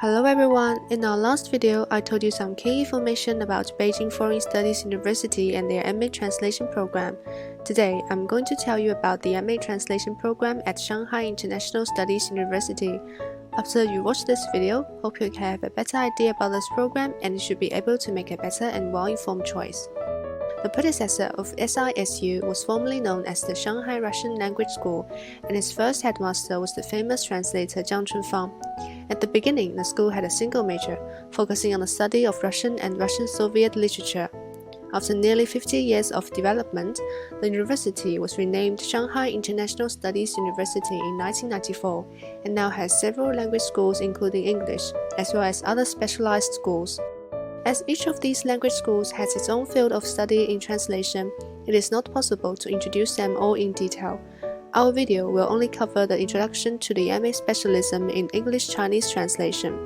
Hello everyone, in our last video, I told you some key information about Beijing Foreign Studies University and their MA Translation Program. Today, I'm going to tell you about the MA Translation Program at Shanghai International Studies University. After you watch this video, hope you can have a better idea about this program and you should be able to make a better and well-informed choice. The predecessor of SISU was formerly known as the Shanghai Russian Language School, and its first headmaster was the famous translator Jiang Chunfang. At the beginning, the school had a single major, focusing on the study of Russian and Russian Soviet literature. After nearly 50 years of development, the university was renamed Shanghai International Studies University in 1994, and now has several language schools including English, as well as other specialized schools. As each of these language schools has its own field of study in translation, it is not possible to introduce them all in detail. Our video will only cover the introduction to the MA specialism in English-Chinese translation.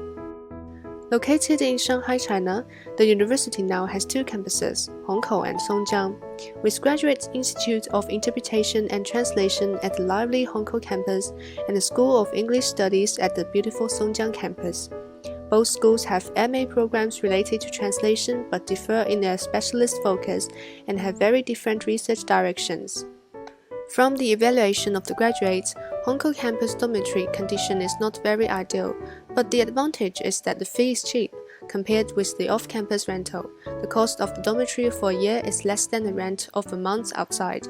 Located in Shanghai, China, the university now has two campuses, Hongkou and Songjiang, with Graduate Institute of Interpretation and Translation at the lively Hongkou campus and the School of English Studies at the beautiful Songjiang campus. Both schools have MA programs related to translation but differ in their specialist focus and have very different research directions. From the evaluation of the graduates, Hongkou campus dormitory condition is not very ideal, but the advantage is that the fee is cheap compared with the off-campus rental. The cost of the dormitory for a year is less than the rent of a month outside.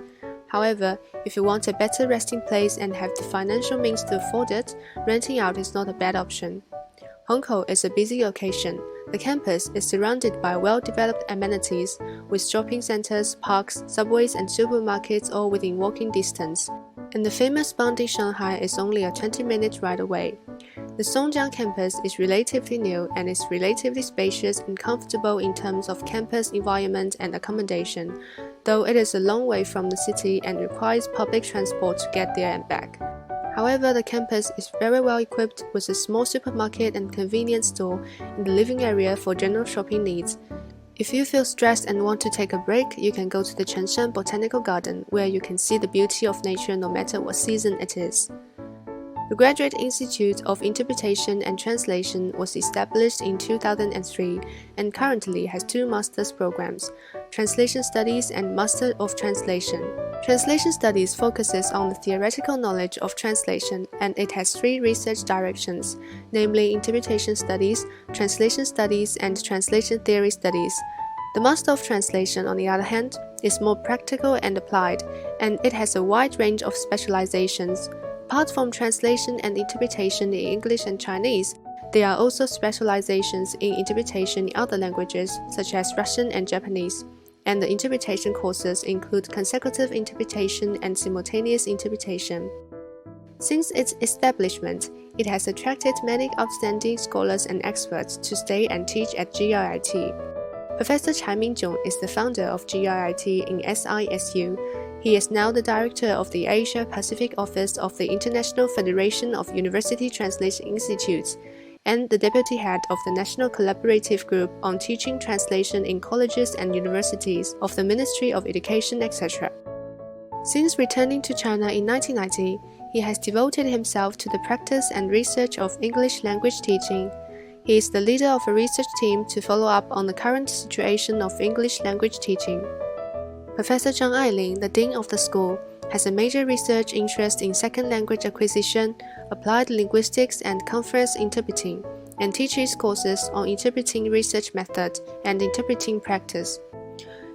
However, if you want a better resting place and have the financial means to afford it, renting out is not a bad option. Hongkou is a busy location. The campus is surrounded by well-developed amenities, with shopping centers, parks, subways and supermarkets all within walking distance. And the famous Bondi Shanghai is only a 20-minute ride away. The Songjiang campus is relatively new and is relatively spacious and comfortable in terms of campus environment and accommodation, though it is a long way from the city and requires public transport to get there and back. However, the campus is very well equipped with a small supermarket and convenience store in the living area for general shopping needs. If you feel stressed and want to take a break, you can go to the Chengshan Botanical Garden, where you can see the beauty of nature no matter what season it is. The Graduate Institute of Interpretation and Translation was established in 2003 and currently has two master's programs, Translation Studies and Master of Translation. Translation Studies focuses on the theoretical knowledge of translation, and it has three research directions, namely Interpretation Studies, Translation Studies, and Translation Theory Studies. The Master of Translation, on the other hand, is more practical and applied, and it has a wide range of specializations. Apart from translation and interpretation in English and Chinese, there are also specializations in interpretation in other languages, such as Russian and Japanese. And the interpretation courses include consecutive interpretation and simultaneous interpretation. Since its establishment, it has attracted many outstanding scholars and experts to stay and teach at GIIT. Professor Chai Mingjong is the founder of GIIT in SISU. He is now the director of the Asia-Pacific Office of the International Federation of University Translation Institutes, and the deputy head of the National Collaborative Group on Teaching Translation in Colleges and Universities of the Ministry of Education, etc. Since returning to China in 1990, he has devoted himself to the practice and research of English language teaching. He is the leader of a research team to follow up on the current situation of English language teaching. Professor Zhang Ailing, the dean of the school, has a major research interest in second language acquisition, applied linguistics and conference interpreting, and teaches courses on interpreting research method and interpreting practice.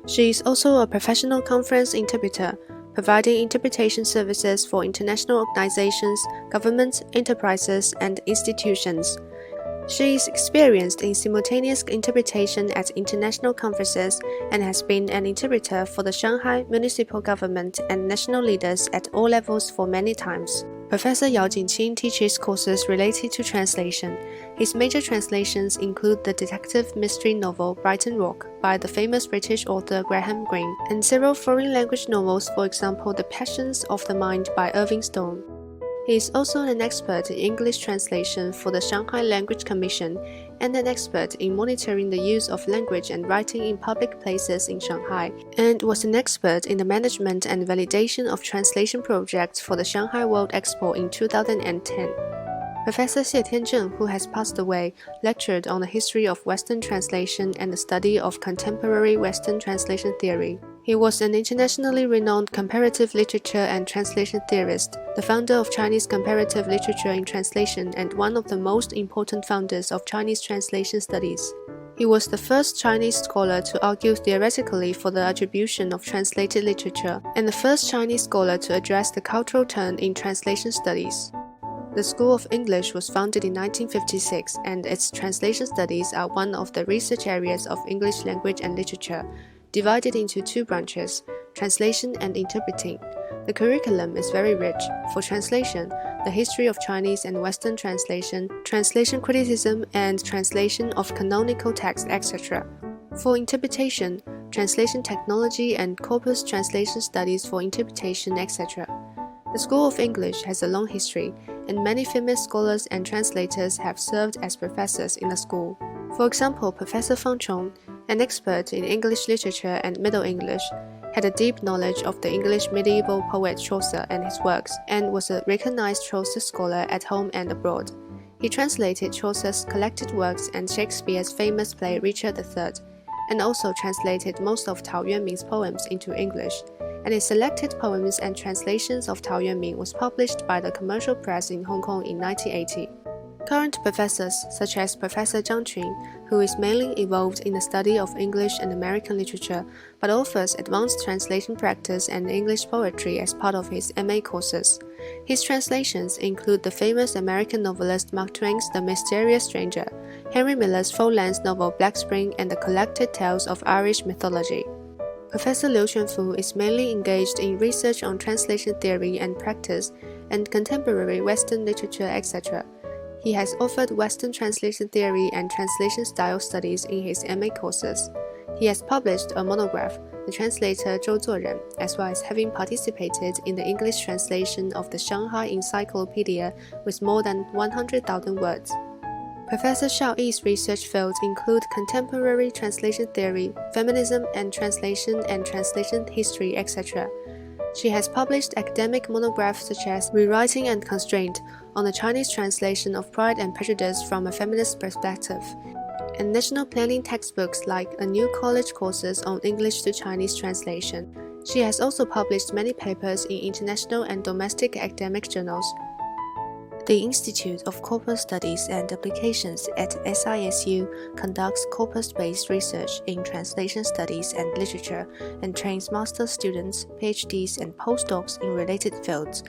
She is also a professional conference interpreter, providing interpretation services for international organizations, governments, enterprises, and institutions. She is experienced in simultaneous interpretation at international conferences and has been an interpreter for the Shanghai municipal government and national leaders at all levels for many times. Professor Yao Jingqing teaches courses related to translation. His major translations include the detective mystery novel Brighton Rock by the famous British author Graham Greene, and several foreign language novels, for example The Passions of the Mind by Irving Stone. He is also an expert in English translation for the Shanghai Language Commission and an expert in monitoring the use of language and writing in public places in Shanghai, and was an expert in the management and validation of translation projects for the Shanghai World Expo in 2010. Professor Xie Tianzheng, who has passed away, lectured on the history of Western translation and the study of contemporary Western translation theory. He was an internationally renowned comparative literature and translation theorist, the founder of Chinese comparative literature in translation and one of the most important founders of Chinese translation studies. He was the first Chinese scholar to argue theoretically for the attribution of translated literature, and the first Chinese scholar to address the cultural turn in translation studies. The School of English was founded in 1956, and its translation studies are one of the research areas of English language and literature, divided into two branches, translation and interpreting. The curriculum is very rich. For translation, the history of Chinese and Western translation, translation criticism, and translation of canonical texts, etc. For interpretation, translation technology and corpus translation studies for interpretation, etc. The School of English has a long history, and many famous scholars and translators have served as professors in the school. For example, Professor Fang Chong, an expert in English literature and Middle English, had a deep knowledge of the English medieval poet Chaucer and his works, and was a recognized Chaucer scholar at home and abroad. He translated Chaucer's collected works and Shakespeare's famous play Richard III, and also translated most of Tao Yuanming's poems into English, and his selected poems and translations of Tao Yuanming was published by the commercial press in Hong Kong in 1980. Current professors, such as Professor Zhang Qun, who is mainly involved in the study of English and American literature, but offers advanced translation practice and English poetry as part of his MA courses. His translations include the famous American novelist Mark Twain's The Mysterious Stranger, Henry Miller's full-length novel Black Spring, and the collected tales of Irish mythology. Professor Liu Xuanfu is mainly engaged in research on translation theory and practice, and contemporary Western literature, etc. He has offered Western translation theory and translation style studies in his MA courses. He has published a monograph, The Translator Zhou Zuoren, as well as having participated in the English translation of the Shanghai Encyclopedia with more than 100,000 words. Professor Shao Yi's research fields include contemporary translation theory, feminism and translation history, etc. She has published academic monographs such as Rewriting and Constraint on the Chinese translation of Pride and Prejudice from a feminist perspective, and national planning textbooks like A New College Courses on English to Chinese Translation. She has also published many papers in international and domestic academic journals. The Institute of Corpus Studies and Applications at SISU conducts corpus-based research in translation studies and literature and trains master's students, PhDs, and postdocs in related fields.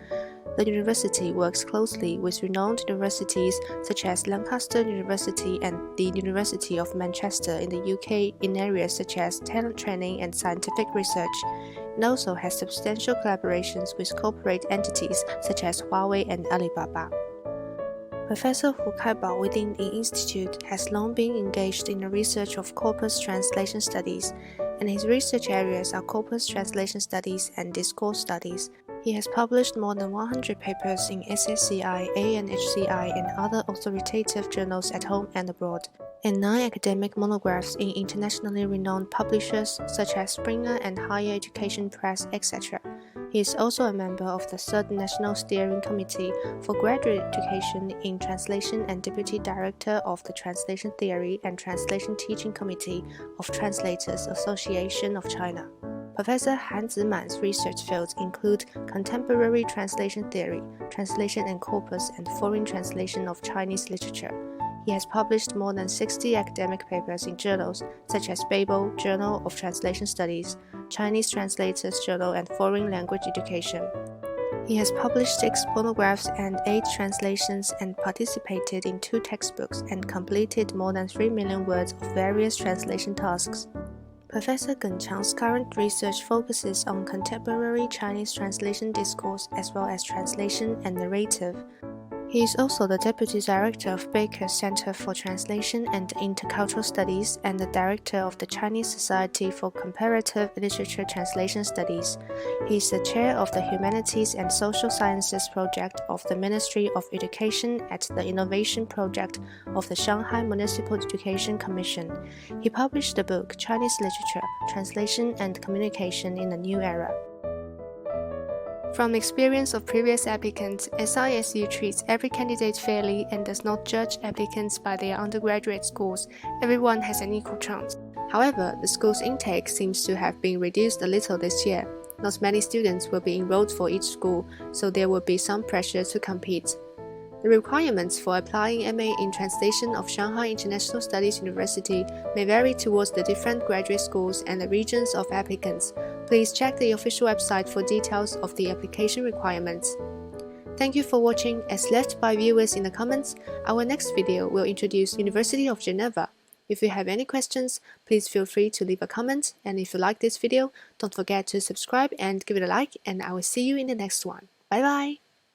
The university works closely with renowned universities such as Lancaster University and the University of Manchester in the UK in areas such as talent training and scientific research, and also has substantial collaborations with corporate entities such as Huawei and Alibaba. Professor Hu Kaibao within the Institute has long been engaged in the research of corpus translation studies, and his research areas are corpus translation studies and discourse studies. He has published more than 100 papers in SSCI, ANHCI, and other authoritative journals at home and abroad, and 9 academic monographs in internationally renowned publishers such as Springer and Higher Education Press, etc. He is also a member of the 3rd National Steering Committee for Graduate Education in Translation and Deputy Director of the Translation Theory and Translation Teaching Committee of Translators Association of China. Professor Han Ziman's research fields include contemporary translation theory, translation and corpus, and foreign translation of Chinese literature. He has published more than 60 academic papers in journals such as Babel, Journal of Translation Studies, Chinese Translators Journal, and Foreign Language Education. He has published 6 monographs and 8 translations and participated in 2 textbooks and completed more than 3 million words of various translation tasks. Professor Geng Chang's current research focuses on contemporary Chinese translation discourse as well as translation and narrative. He is also the Deputy Director of Baker's Center for Translation and Intercultural Studies and the Director of the Chinese Society for Comparative Literature Translation Studies. He is the Chair of the Humanities and Social Sciences Project of the Ministry of Education at the Innovation Project of the Shanghai Municipal Education Commission. He published the book Chinese Literature, Translation and Communication in the New Era. From experience of previous applicants, SISU treats every candidate fairly and does not judge applicants by their undergraduate scores. Everyone has an equal chance. However, the school's intake seems to have been reduced a little this year. Not many students will be enrolled for each school, so there will be some pressure to compete. The requirements for applying MA in Translation of Shanghai International Studies University may vary towards the different graduate schools and the regions of applicants. Please check the official website for details of the application requirements. Thank you for watching. As left by viewers in the comments, our next video will introduce University of Geneva. If you have any questions, please feel free to leave a comment, and if you like this video, don't forget to subscribe and give it a like, and I will see you in the next one. Bye bye!